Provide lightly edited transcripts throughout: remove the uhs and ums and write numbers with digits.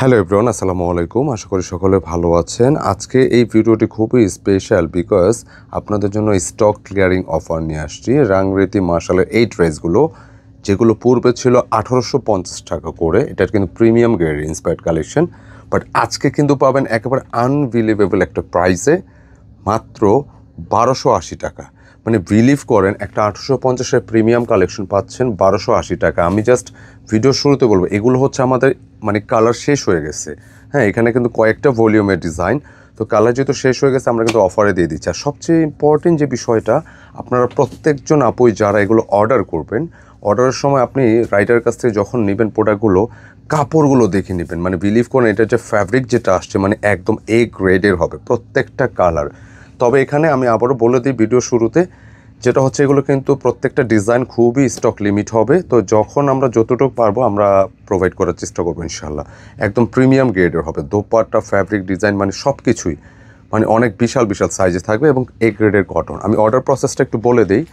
Hello everyone, আসসালামু আলাইকুম। আশা করি সকলে ভালো আছেন। আজকে এই ভিডিওটি খুবই স্পেশাল বিকজ আপনাদের জন্য স্টক ক্লিয়ারিং অফার নিয়ে আসছি। রাংরেতি মার্শালের এই ড্রেসগুলো যেগুলো পূর্বে ছিল 1850 টাকা করে, এটার কিন্তু premium grade inspired collection, but আজকে কিন্তু পাবেন একেবারে আনবিলিভেবল একটা প্রাইসে, মাত্র 1280 টাকা। মানে বিলিভ করেন, একটা 1850-এর প্রিমিয়াম কালেকশন পাচ্ছেন 1280 টাকা। আমি জাস্ট ভিডিও শুরুতে বলবো, এগুলো হচ্ছে আমাদের মানে কালার শেষ হয়ে গেছে। হ্যাঁ, এখানে কিন্তু কয়েকটা ভলিউমের ডিজাইন, তো কালার যেহেতু শেষ হয়ে গেছে আমরা কিন্তু অফারে দিয়ে দিচ্ছি। আর সবচেয়ে ইম্পর্টেন্ট যে বিষয়টা, আপনারা প্রত্যেকজন আপুই যারা এগুলো অর্ডার করবেন, অর্ডারের সময় আপনি রাইটারের কাছ থেকে যখন নেবেন প্রোডাক্টগুলো, কাপড়গুলো দেখে নেবেন। মানে বিলিভ করেন, এটা যে ফ্যাব্রিক যেটা আসছে মানে একদম এ গ্রেডের হবে প্রত্যেকটা কালার। তবে এখানে আমি আবারও বলে দিই ভিডিও শুরুতে, যেটা হচ্ছে এগুলো কিন্তু প্রত্যেকটা ডিজাইন খুবই স্টক লিমিট হবে। তো যখন আমরা যতটুকু পারবো আমরা প্রোভাইড করার চেষ্টা করবো ইনশাল্লাহ। একদম প্রিমিয়াম গ্রেডের হবে, দোপাট্টা, ফ্যাব্রিক, ডিজাইন মানে সব কিছুই মানে অনেক বিশাল বিশাল সাইজে থাকবে এবং এ গ্রেডের কটন। আমি অর্ডার প্রসেসটা একটু বলে দিই।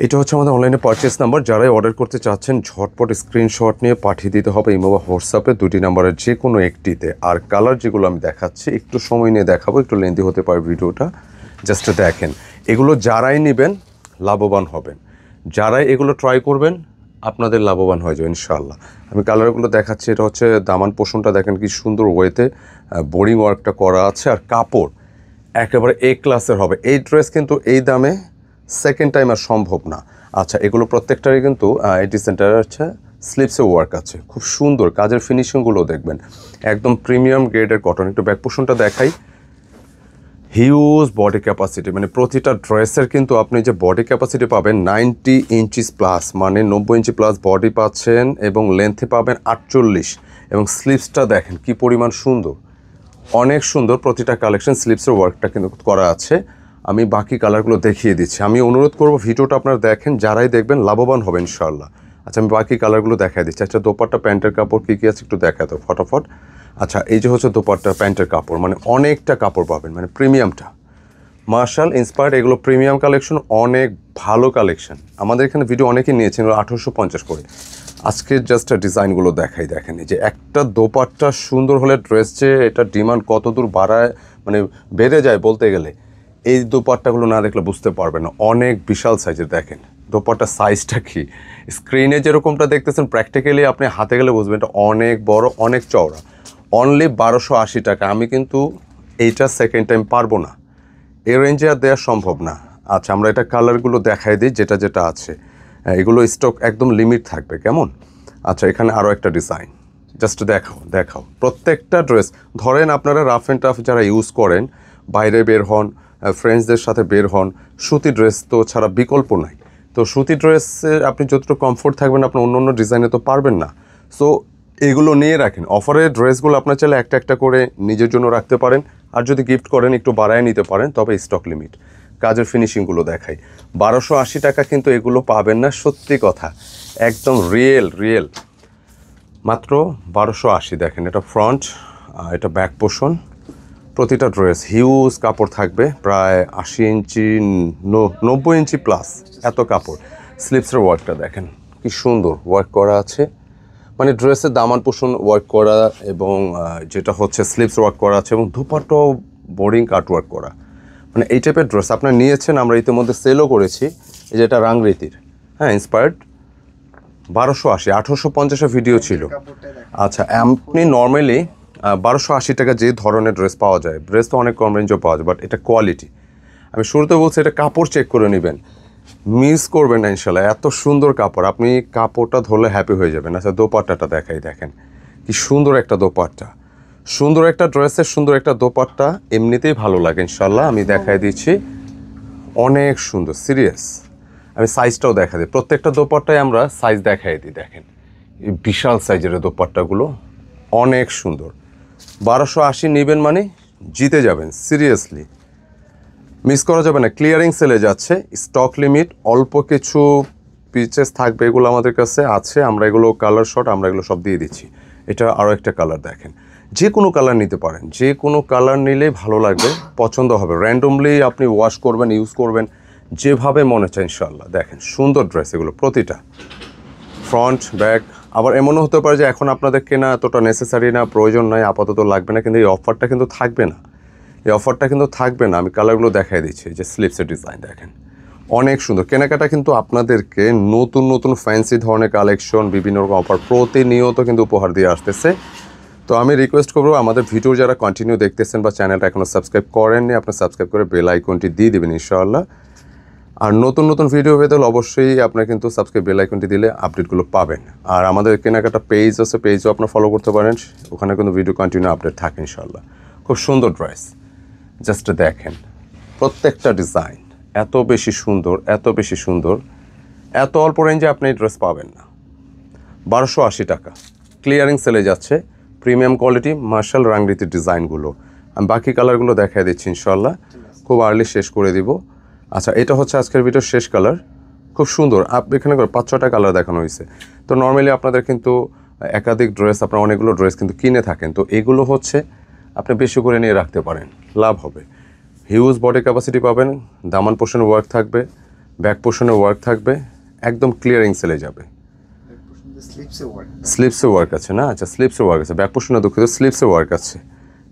এটা হচ্ছে আমাদের অনলাইনে পারচেস নাম্বার। যারাই অর্ডার করতে চাচ্ছেন ঝটপট স্ক্রিনশট নিয়ে পাঠিয়ে দিতে হবে ইমো বা হোয়াটসঅ্যাপে, দুটি নাম্বারের যে কোনো একটিতে। আর কালার যেগুলো আমি দেখাচ্ছি একটু সময় নিয়ে দেখাবো, একটু লেন্দি হতে পারে ভিডিওটা, জাস্ট দেখেন। এগুলো যারাই নেবেন লাভবান হবেন, যারাই এগুলো ট্রাই করবেন আপনাদের লাভবান হয়ে যাবে ইনশাআল্লাহ। আমি কালারগুলো দেখাচ্ছি। এটা হচ্ছে দামান পোষণটা দেখেন কি সুন্দর ওয়েতে বোরিং ওয়ার্কটা করা আছে, আর কাপড় একেবারে এ ক্লাসের হবে। এই ড্রেস কিন্তু এই দামে সেকেন্ড টাইম আর সম্ভব না। আচ্ছা, এগুলো প্রত্যেকটারই কিন্তু এটি সেন্টার আছে, স্লিপসে ওয়ার্ক আছে, খুব সুন্দর কাজের ফিনিশিংগুলো দেখবেন, একদম প্রিমিয়াম গ্রেডের কটন। একটু ব্যাক পোষণটা দেখাই। হিউজ বডি ক্যাপাসিটি, মানে প্রতিটা ড্রেসের কিন্তু আপনি যে বডি ক্যাপাসিটি পাবেন 90 ইঞ্চিস প্লাস, মানে 90 ইঞ্চি প্লাস বডি পাচ্ছেন, এবং লেন্থে পাবেন 48, এবং স্লিপসটা দেখেন কি পরিমাণ সুন্দর, অনেক সুন্দর। প্রতিটা কালেকশন স্লিপসের ওয়ার্কটা কিন্তু করা আছে। আমি বাকি কালারগুলো দেখিয়ে দিচ্ছি। আমি অনুরোধ করব ভিডিওটা আপনারা দেখেন, যারাই দেখবেন লাভবান হবেন ইনশাআল্লাহ। আচ্ছা, আমি বাকি কালারগুলো দেখাই দিচ্ছি। আচ্ছা, দোপাট্টা প্যান্টের কাপড় কী কী আছে একটু দেখাতো ফটাফট। আচ্ছা, এই যে হচ্ছে দোপাট্টা প্যান্টের কাপড়, মানে অনেকটা কাপড় পাবেন, মানে প্রিমিয়ামটা মার্শাল ইন্সপায়ার্ড, এগুলো প্রিমিয়াম কালেকশন, অনেক ভালো কালেকশন। আমাদের এখানে ভিডিও অনেকেই নিয়েছেন 1850 করে। আজকে জাস্ট ডিজাইনগুলো দেখাই, দেখেন এই যে একটা দোপাট্টা সুন্দর হলে ড্রেস যে এটা ডিমান্ড কত দূর বাড়ায়, মানে বেড়ে যায় বলতে গেলে। এই দোপাট্টাগুলো না দেখলে বুঝতে পারবেন না, অনেক বিশাল সাইজের। দেখেন দোপাট্টার সাইজটা কি, স্ক্রিনে যেরকমটা দেখতেছেন প্র্যাকটিক্যালি আপনি হাতে গেলে বুঝবেন এটা অনেক বড়, অনেক চওড়া। অনলি 1280 টাকা। আমি কিন্তু এইটা সেকেন্ড টাইম পারবো না, এই রেঞ্জে আর দেওয়া সম্ভব না। আচ্ছা, আমরা এটা কালারগুলো দেখাই দিই যেটা যেটা আছে। এগুলো স্টক একদম লিমিট থাকবে, কেমন? আচ্ছা, এখানে আরও একটা ডিজাইন, জাস্ট দেখাও প্রত্যেকটা ড্রেস। ধরেন আপনারা রাফ অ্যান্ড টাফ যারা ইউজ করেন, বাইরে বের হন, ফ্রেন্ডসদের সাথে বের হন, সুতি ড্রেস তো ছাড়া বিকল্প নাই। তো সুতি ড্রেসে আপনি যতটুকু কমফোর্ট থাকবেন আপনার অন্য অন্য ডিজাইনে তো পারবেন না। সো এগুলো নিয়ে রাখেন। অফারের ড্রেসগুলো আপনার চাইলে একটা একটা করে নিজের জন্য রাখতে পারেন, আর যদি গিফট করেন একটু বাড়ায় নিতে পারেন, তবে স্টক লিমিট। কাজের ফিনিশিংগুলো দেখাই। 1280 টাকা কিন্তু এগুলো পাবেন না, সত্যি কথা, একদম রিয়েল মাত্র 1280। দেখেন এটা ফ্রন্ট, এটা ব্যাক পোর্শন। প্রতিটা ড্রেস হিউজ কাপড় থাকবে, প্রায় 80 ইঞ্চি 90 ইঞ্চি প্লাস এত কাপড়। স্লিপসের ওয়ার্কটা দেখেন কি সুন্দর ওয়ার্ক করা আছে, মানে ড্রেসের দামান পোষণ ওয়ার্ক করা, এবং যেটা হচ্ছে স্লিপস ওয়ার্ক করা আছে, এবং দুপাট্টাও বোরিং কাট ওয়ার্ক করা। মানে এই টাইপের ড্রেস আপনারা নিয়েছেন, আমরা ইতিমধ্যে সেলও করেছি। এই যেটা রাংরেতির, হ্যাঁ, ইন্সপায়ার্ড, 1280। 1850-এর ভিডিও ছিল। আচ্ছা, আপনি নর্মালি 1280 টাকা যে ধরনের ড্রেস পাওয়া যায়, ড্রেস তো অনেক কম রেঞ্জও পাওয়া যায়, বাট এটা কোয়ালিটি। আমি শুরুতে বলছি এটা কাপড় চেক করে নেবেন, মিস করবেন না ইনশাল্লাহ। এত সুন্দর কাপড়, আপনি কাপড়টা ধরলে হ্যাপি হয়ে যাবেন। আচ্ছা, দোপাট্টাটা দেখাই, দেখেন কি সুন্দর একটা দোপাট্টা, সুন্দর একটা ড্রেসের সুন্দর একটা দোপাট্টা এমনিতেই ভালো লাগে ইনশাল্লাহ। আমি দেখাই দিচ্ছি, অনেক সুন্দর, সিরিয়াস। আমি সাইজটাও দেখা দিই, প্রত্যেকটা দোপাট্টায় আমরা সাইজ দেখাই দিই। দেখেন এই বিশাল সাইজের দোপাট্টাগুলো অনেক সুন্দর। 1280 নেবেন মানে জিতে যাবেন, সিরিয়াসলি মিস করা যাবে না। ক্লিয়ারিং সেলে যাচ্ছে, স্টক লিমিট, অল্প কিছু পিচেস থাকবে, এগুলো আমাদের কাছে আছে। আমরা এগুলো কালার শর্ট, আমরা এগুলো সব দিয়ে দিচ্ছি। এটা আরও একটা কালার দেখেন, যে কোনো কালার নিতে পারেন, যে কোনো কালার নিলেই ভালো লাগবে, পছন্দ হবে। র্যান্ডমলি আপনি ওয়াশ করবেন, ইউজ করবেন, যেভাবে মনে চায় ইনশাল্লাহ। দেখেন সুন্দর ড্রেস এগুলো, প্রতিটা ফ্রন্ট ব্যাক আবার এমনও হতে পারে যে এখন আপনাদের কেনা এতটা নেসেসারি না, প্রয়োজন নয়, আপাতত লাগবে না, কিন্তু এই অফারটা কিন্তু থাকবে না। এই অফারটা কিন্তু থাকবে না। আমি কালারগুলো দেখাই দিচ্ছি, যে স্লিপসের ডিজাইন দেখেন, অনেক সুন্দর। কেনাকাটা কিন্তু আপনাদেরকে নতুন নতুন ফ্যান্সি ধরনের কালেকশন, বিভিন্ন রকম অফার প্রতিনিয়ত কিন্তু উপহার দিয়ে আসতেছে। তো আমি রিকোয়েস্ট করবো, আমাদের ভিডিও যারা কন্টিনিউ দেখতেছেন বা চ্যানেলটা এখনও সাবস্ক্রাইব করেননি, আপনি সাবস্ক্রাইব করে বেল আইকনটি দিয়ে দেবেন ইনশাআল্লাহ। আর নতুন নতুন ভিডিও পেতে হলে অবশ্যই আপনার কিন্তু সাবস্ক্রাইব বেল আইকনটি দিলে আপডেটগুলো পাবেন। আর আমাদের কেনাকাটা পেজ আছে, পেজও আপনার ফলো করতে পারেন, ওখানে কিন্তু ভিডিও কন্টিনিউ আপডেট থাকে ইনশাআল্লাহ। খুব সুন্দর ড্রেস, জাস্ট দেখেন প্রত্যেকটা ডিজাইন এত বেশি সুন্দর, এত বেশি সুন্দর। এত অল্প রেঞ্জে আপনি এই ড্রেস পাবেন না। 1280 টাকা ক্লিয়ারিং সেলে যাচ্ছে। প্রিমিয়াম কোয়ালিটি মার্শাল রাংরিতির ডিজাইনগুলো। আমি বাকি কালারগুলো দেখাই দিচ্ছি ইনশাআল্লাহ, খুব আর্লি শেষ করে দিব। আচ্ছা, এটা হচ্ছে আজকের ভিডিওর শেষ কালার, খুব সুন্দর। এখানে 5-6টা কালার দেখানো হয়েছে। তো নর্মালি আপনাদের কিন্তু একাধিক ড্রেস, আপনার অনেকগুলো ড্রেস কিন্তু কিনে থাকেন, তো এগুলো হচ্ছে আপনি বেশি করে নিয়ে রাখতে পারেন, লাভ হবে। হিউজ বডি ক্যাপাসিটি পাবেন, দামান পোর্শনে ওয়ার্ক থাকবে, ব্যাক পোর্শনে ওয়ার্ক থাকবে, একদম ক্লিয়ারিং সেলে যাবে। স্লিপসে ওয়ার্ক আছে না? আচ্ছা, স্লিপসে ওয়ার্ক আছে, ব্যাক পোর্শনে দুঃখিত, স্লিপসে ওয়ার্ক আছে,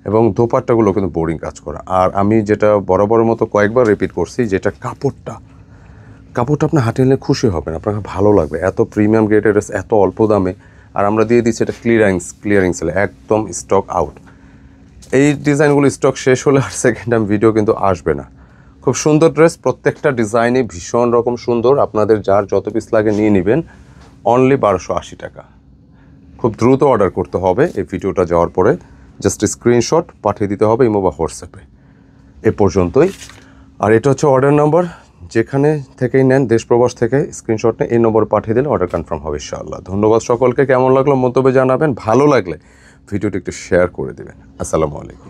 এবং দোপাট্টাগুলো কিন্তু বোরিং কাজ করা। আর আমি যেটা বরাবরের মতো কয়েকবার রিপিট করছি, যেটা কাপড়টা আপনি হাতে নিলে খুশি হবেন, আপনাকে ভালো লাগবে। এত প্রিমিয়াম গ্রেডের ড্রেস এত অল্প দামে, আর আমরা দিয়ে দিচ্ছি এটা ক্লিয়ারিং সেলে, একদম স্টক আউট। এই ডিজাইনগুলো স্টক শেষ হলে আর সেকেন্ড টাইম ভিডিও কিন্তু আসবে না। খুব সুন্দর ড্রেস, প্রত্যেকটা ডিজাইনই ভীষণ রকম সুন্দর। আপনাদের যার যত পিস লাগে নিয়ে নেবেন, অনলি 1280 টাকা। খুব দ্রুত অর্ডার করতে হবে। এই ভিডিওটা যাওয়ার পরে জাস্ট স্ক্রিনশট পাঠিয়ে দিতে হবে ইমো বা হোয়াটসঅ্যাপে। এ পর্যন্তই। আর এটা হচ্ছে অর্ডার নাম্বার, যেখানে থেকেই নেন, দেশ প্রবাস থেকে স্ক্রিনশট নিয়ে এই নম্বরে পাঠিয়ে দিলে অর্ডার কনফার্ম হবে ইনশাআল্লাহ। ধন্যবাদ সকলকে। কেমন লাগলো মন্তব্যে জানাবেন, ভালো লাগলে ভিডিওটি একটু শেয়ার করে দেবেন। আসসালামু আলাইকুম।